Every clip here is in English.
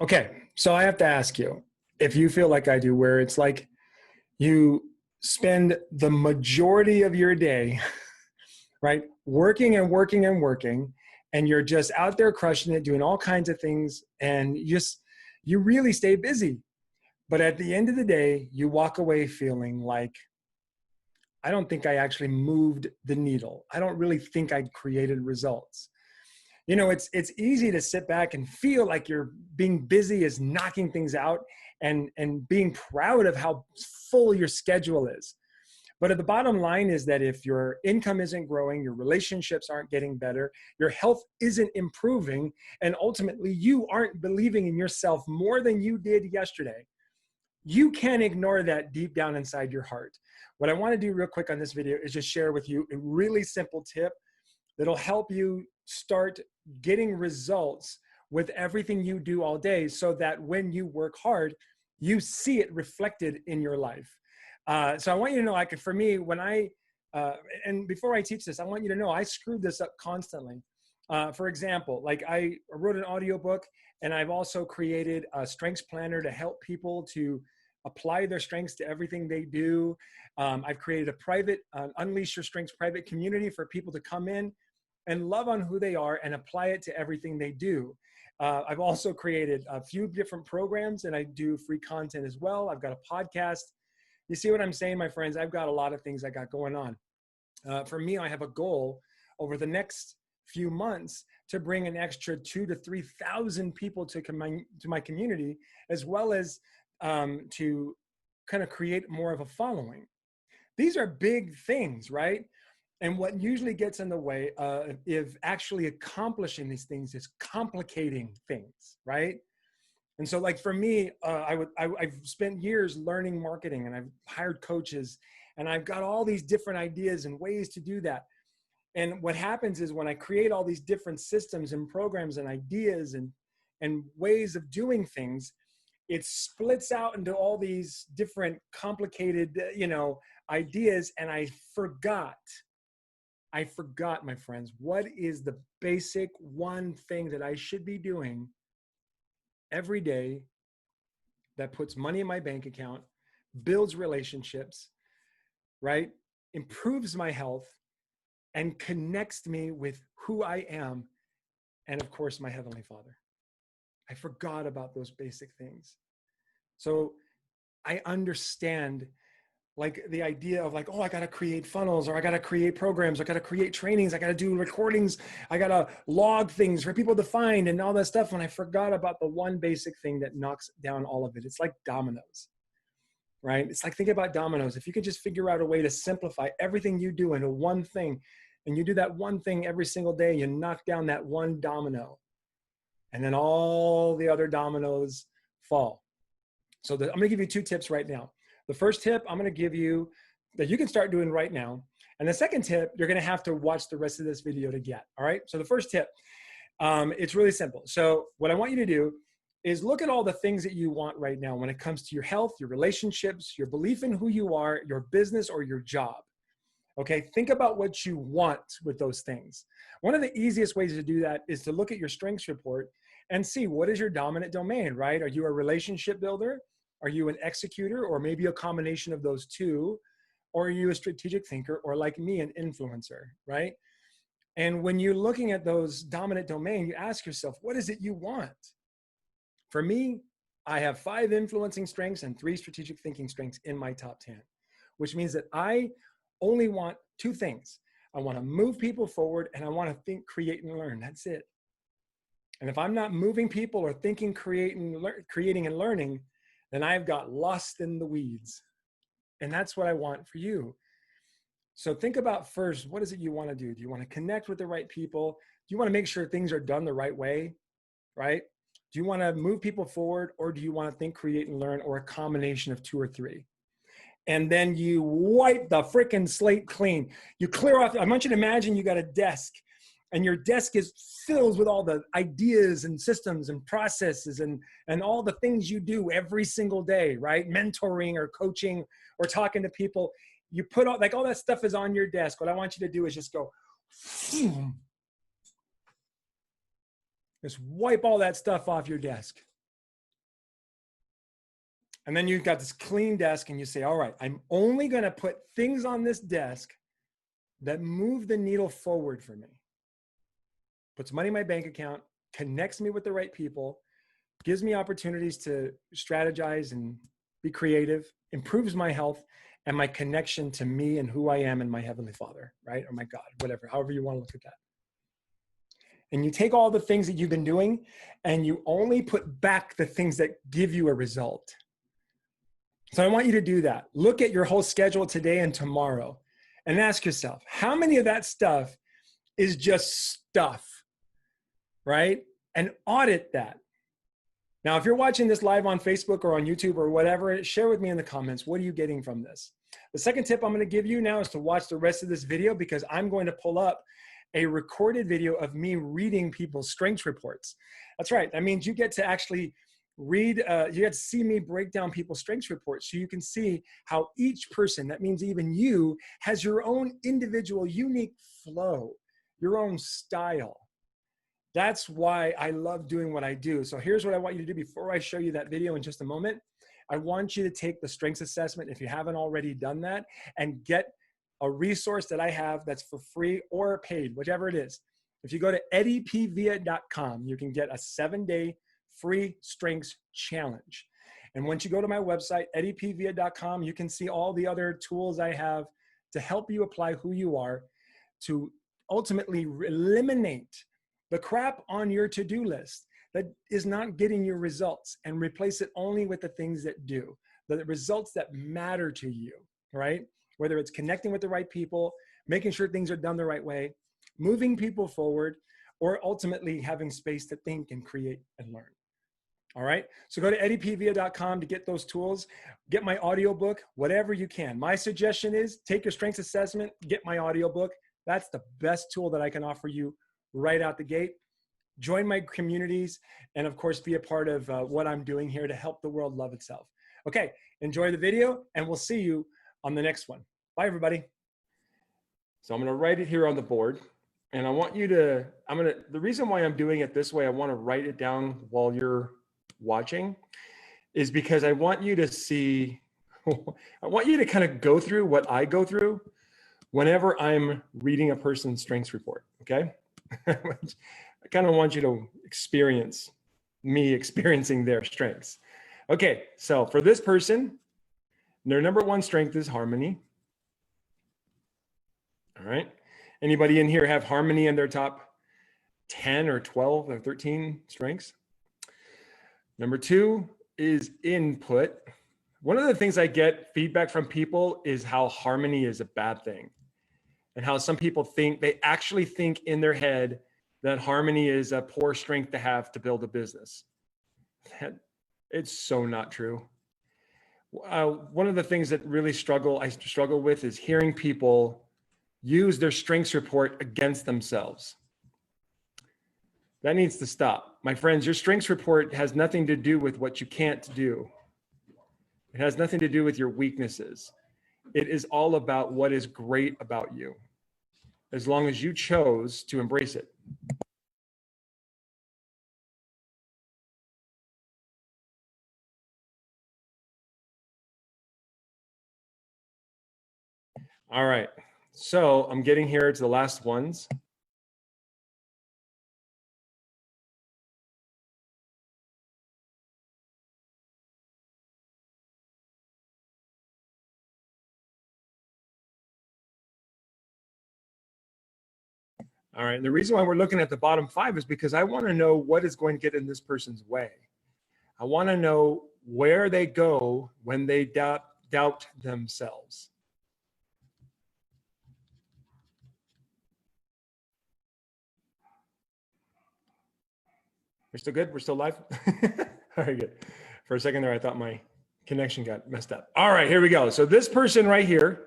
Okay, so I have to ask you if you feel like I do, where it's like you spend the majority of your day, right, working and working and working, and you're just out there crushing it, doing all kinds of things, and you really stay busy. But at the end of the day, you walk away feeling like, I don't think I actually moved the needle. I don't really think I created results. You know, it's easy to sit back and feel like you're being busy is knocking things out and being proud of how full your schedule is. But at the bottom line is that if your income isn't growing, your relationships aren't getting better, your health isn't improving, and ultimately you aren't believing in yourself more than you did yesterday, you can't ignore that deep down inside your heart. What I want to do real quick on this video is just share with you a really simple tip that'll help you start getting results with everything you do all day, so that when you work hard, you see it reflected in your life. So I want you to know, like for me, when and before I teach this, I want you to know I screwed this up constantly. For example, like I wrote an audiobook, and I've also created a strengths planner to help people to apply their strengths to everything they do. I've created a private Unleash Your Strengths private community for people to come in and love on who they are and apply it to everything they do. I've also created a few different programs, and I do free content as well. I've got a podcast. You see what I'm saying, my friends? I've got a lot of things I got going on. For me, I have a goal over the next few months to bring an extra 2,000 to 3,000 people to my community, as well as to kind of create more of a following. These are big things, right? And what usually gets in the way of actually accomplishing these things is complicating things, right? And so like for me, I've spent years learning marketing, and I've hired coaches, and I've got all these different ideas and ways to do that. And what happens is when I create all these different systems and programs and ideas and ways of doing things, it splits out into all these different complicated, ideas. And I forgot, my friends, what is the basic one thing that I should be doing every day that puts money in my bank account, builds relationships, right? Improves my health, and connects me with who I am, and of course, my Heavenly Father. I forgot about those basic things. So I understand like the idea of like, oh, I got to create funnels, or I got to create programs, I got to create trainings, I got to do recordings, I got to log things for people to find and all that stuff. And I forgot about the one basic thing that knocks down all of it. It's like dominoes, right? It's like, think about dominoes. If you could just figure out a way to simplify everything you do into one thing, and you do that one thing every single day, you knock down that one domino, and then all the other dominoes fall. So I'm going to give you 2 tips right now. The first tip I'm going to give you that you can start doing right now. And the second tip, you're going to have to watch the rest of this video to get. All right. So the first tip, it's really simple. So what I want you to do is look at all the things that you want right now when it comes to your health, your relationships, your belief in who you are, your business, or your job. Okay. Think about what you want with those things. One of the easiest ways to do that is to look at your strengths report and see what is your dominant domain, right? Are you a relationship builder? Are you an executor, or maybe a combination of those two? Or are you a strategic thinker, or like me, an influencer, right? And when you're looking at those dominant domain, you ask yourself, what is it you want? For me, I have 5 influencing strengths and 3 strategic thinking strengths in my top 10, which means that I only want 2 things. I want to move people forward, and I want to think, create, and learn. That's it. And if I'm not moving people or thinking, creating, and learning, then I've got lost in the weeds. And that's what I want for you. So think about first, what is it you want to do? Do you want to connect with the right people? Do you want to make sure things are done the right way, right? Do you want to move people forward, or do you want to think, create, and learn, or a combination of 2 or 3? And then you wipe the freaking slate clean. You clear off. I want you to imagine you got a desk, and your desk is filled with all the ideas and systems and processes and all the things you do every single day, right? Mentoring or coaching or talking to people. You put all, like all that stuff is on your desk. What I want you to do is just go, just wipe all that stuff off your desk. And then you've got this clean desk and you say, all right, I'm only going to put things on this desk that move the needle forward for me. Puts money in my bank account, connects me with the right people, gives me opportunities to strategize and be creative, improves my health and my connection to me and who I am and my Heavenly Father, right? Or my God, whatever, however you want to look at that. And you take all the things that you've been doing and you only put back the things that give you a result. So I want you to do that. Look at your whole schedule today and tomorrow and ask yourself, how many of that stuff is just stuff, right? And audit that. Now, if you're watching this live on Facebook or on YouTube or whatever, share with me in the comments, what are you getting from this? The second tip I'm going to give you now is to watch the rest of this video because I'm going to pull up a recorded video of me reading people's strengths reports. That's right. That means you get to actually read, you get to see me break down people's strengths reports so you can see how each person, that means even you, has your own individual unique flow, your own style. That's why I love doing what I do. So here's what I want you to do before I show you that video in just a moment. I want you to take the strengths assessment if you haven't already done that and get a resource that I have that's for free or paid, whichever it is. If you go to eddiepvia.com, you can get a 7-day free strengths challenge. And once you go to my website, eddiepvia.com, you can see all the other tools I have to help you apply who you are to ultimately eliminate the crap on your to-do list that is not getting you results and replace it only with the things that do, the results that matter to you, right? Whether it's connecting with the right people, making sure things are done the right way, moving people forward, or ultimately having space to think and create and learn. All right, so go to eddiepvia.com to get those tools, get my audiobook, whatever you can. My suggestion is take your strengths assessment, get my audiobook. That's the best tool that I can offer you right out the gate. Join my communities and of course be a part of what I'm doing here to help the world love itself. Okay, enjoy the video and we'll see you on the next one. Bye everybody. So I'm gonna write it here on the board and I want you to, the reason why I'm doing it this way, I wanna write it down while you're watching is because I want you to see, I want you to kind of go through what I go through whenever I'm reading a person's strengths report, okay? I kind of want you to experience me experiencing their strengths. Okay, so for this person, their number one strength is harmony. All right. Anybody in here have harmony in their top 10 or 12 or 13 strengths? Number two is input. One of the things I get feedback from people is how harmony is a bad thing and how some people think, they actually think in their head that harmony is a poor strength to have to build a business. It's so not true. One of the things that really I struggle with is hearing people use their strengths report against themselves. That needs to stop. My friends, your strengths report has nothing to do with what you can't do. It has nothing to do with your weaknesses. It is all about what is great about you, as long as you chose to embrace it. All right, so I'm getting here to the last ones. All right, and the reason why we're looking at the bottom 5 is because I want to know what is going to get in this person's way. I want to know where they go when they doubt themselves. We're still good? We're still live? All right, good. For a second there, I thought my connection got messed up. All right, here we go. So this person right here.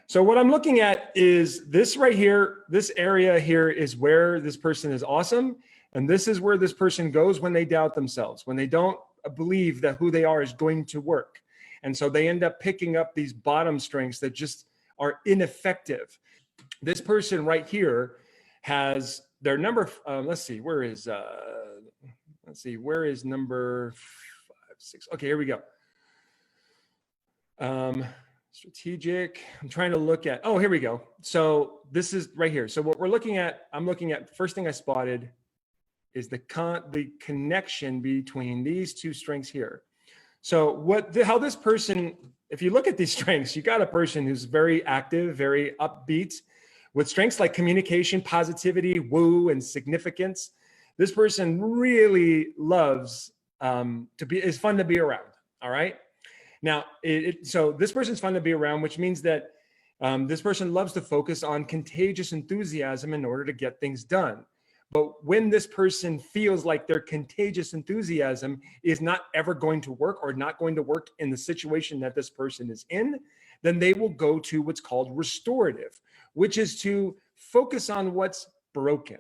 So what I'm looking at is this right here, this area here is where this person is awesome. And this is where this person goes when they doubt themselves, when they don't believe that who they are is going to work. And so they end up picking up these bottom strengths that just are ineffective. This person right here has their number, let's see, where is number 5, 6? Okay, here we go. Strategic. I'm trying to look at, oh, here we go. So this is right here. So what we're looking at, I'm looking at, first thing I spotted is the connection between these two strengths here. So how this person, if you look at these strengths, you got a person who's very active, very upbeat, with strengths like communication, positivity, woo, and significance. This person really loves is fun to be around. All right. Now, so this person's fun to be around, which means that this person loves to focus on contagious enthusiasm in order to get things done. But when this person feels like their contagious enthusiasm is not ever going to work or not going to work in the situation that this person is in, then they will go to what's called restorative, which is to focus on what's broken.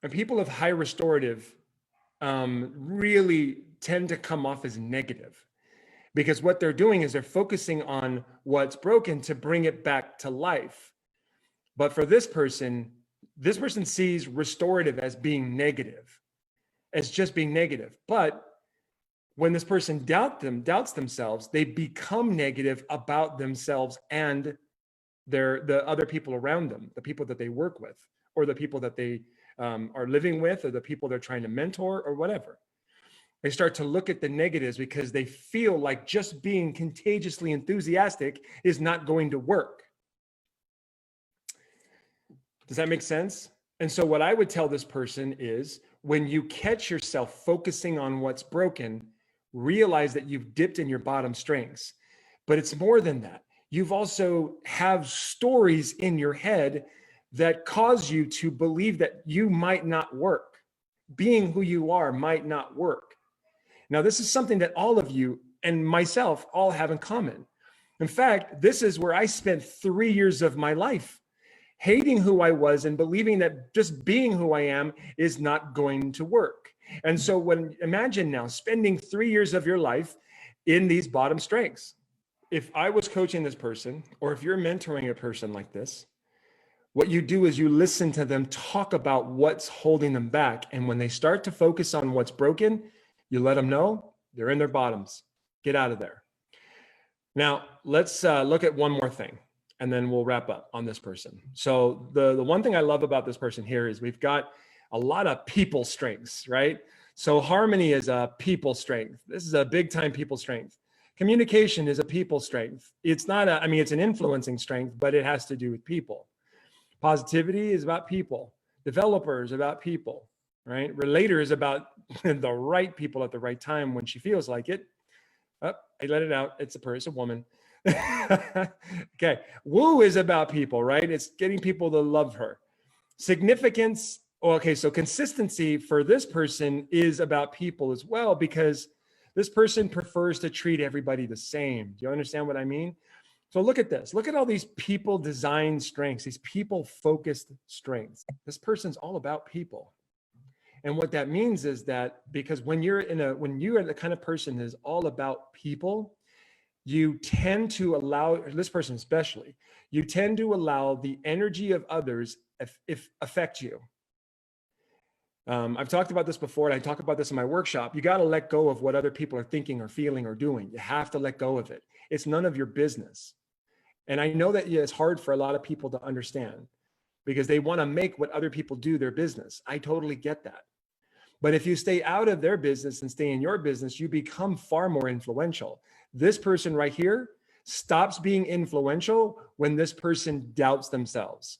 And people of high restorative really tend to come off as negative, because what they're doing is they're focusing on what's broken to bring it back to life. But for this person sees restorative as being negative, as just being negative. But when this person doubts themselves, they become negative about themselves and the other people around them, the people that they work with, or the people that they are living with, or the people they're trying to mentor, or whatever. They start to look at the negatives because they feel like just being contagiously enthusiastic is not going to work. Does that make sense? And so what I would tell this person is, when you catch yourself focusing on what's broken, realize that you've dipped in your bottom strengths. But it's more than that. You've also have stories in your head that cause you to believe that you might not work. Being who you are might not work. Now, this is something that all of you and myself all have in common. In fact, this is where I spent 3 years of my life, hating who I was and believing that just being who I am is not going to work. And so imagine now spending 3 years of your life in these bottom strengths. If I was coaching this person, or if you're mentoring a person like this, what you do is you listen to them talk about what's holding them back. And when they start to focus on what's broken, you let them know they're in their bottoms. Get out of there. Now, let's look at one more thing, and then we'll wrap up on this person. So the one thing I love about this person here is we've got a lot of people strengths, right? So harmony is a people strength. This is a big time people strength. Communication is a people strength. It's not it's an influencing strength, but it has to do with people. Positivity is about people. Developer is about people, right? Relator is about the right people at the right time when she feels like it. Oh, I let it out. It's a woman. Okay. Woo is about people, right? It's getting people to love her. Significance. Okay. So consistency for this person is about people as well, because this person prefers to treat everybody the same. Do you understand what I mean? So look at this. Look at all these people design strengths, these people focused strengths. This person's all about people. And what that means is that because when you are the kind of person that is all about people, you tend to allow, this person especially, you tend to allow the energy of others affect you. I've talked about this before, and I talk about this in my workshop. You got to let go of what other people are thinking or feeling or doing. You have to let go of it. It's none of your business. And I know that it's hard for a lot of people to understand, because they want to make what other people do their business. I totally get that. But if you stay out of their business and stay in your business, you become far more influential. This person right here stops being influential when this person doubts themselves.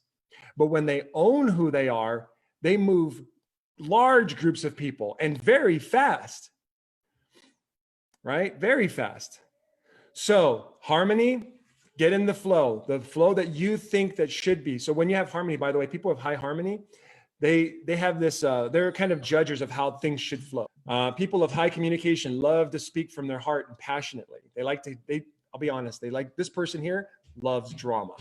But when they own who they are, they move large groups of people, and very fast, right? Very fast. So harmony, get in the flow that you think that should be. So when you have harmony, by the way, people have high harmony, they have this, they're kind of judges of how things should flow. People of high communication love to speak from their heart and passionately. I'll be honest, this person here loves drama,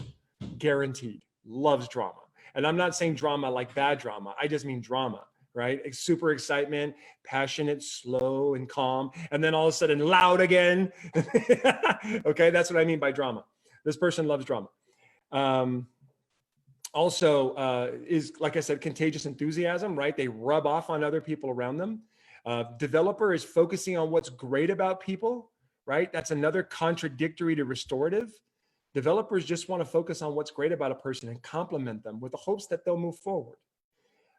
guaranteed, loves drama. And I'm not saying drama like bad drama. I just mean drama, right? Super excitement, passionate, slow and calm. And then all of a sudden loud again. Okay, that's what I mean by drama. This person loves drama. Also is, like I said, contagious enthusiasm, right? They rub off on other people around them. Developer is focusing on what's great about people, right? That's another contradictory to restorative. Developers just want to focus on what's great about a person and compliment them with the hopes that they'll move forward.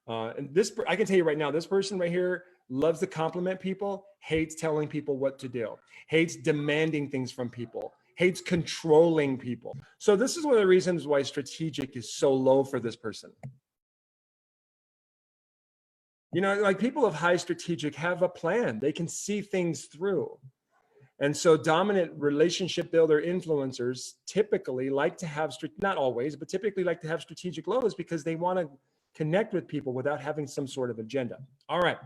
And this, I can tell you right now, this person right here loves to compliment people, hates telling people what to do, hates demanding things from people, hates controlling people. So this is one of the reasons why strategic is so low for this person. You know, like people of high strategic have a plan. They can see things through. And so dominant relationship builder influencers typically like to have, not always, but typically like to have strategic lows because they want to connect with people without having some sort of agenda. All right.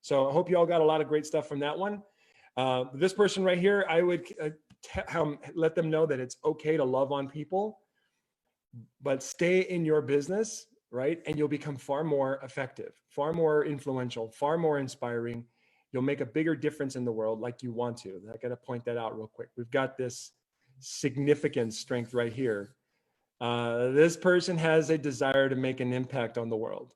So I hope you all got a lot of great stuff from that one. This person right here, I would let them know that it's okay to love on people, but stay in your business, right? And you'll become far more effective, far more influential, far more inspiring. You'll make a bigger difference in the world like you want to. I got to point that out real quick. We've got this significant strength right here. This person has a desire to make an impact on the world.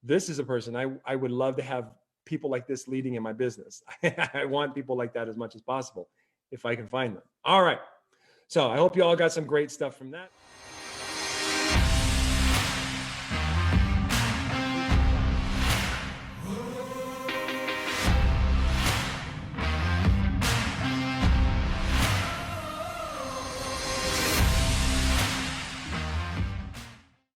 This is a person I would love to have people like this leading in my business. I want people like that as much as possible if I can find them. All right. So I hope you all got some great stuff from that.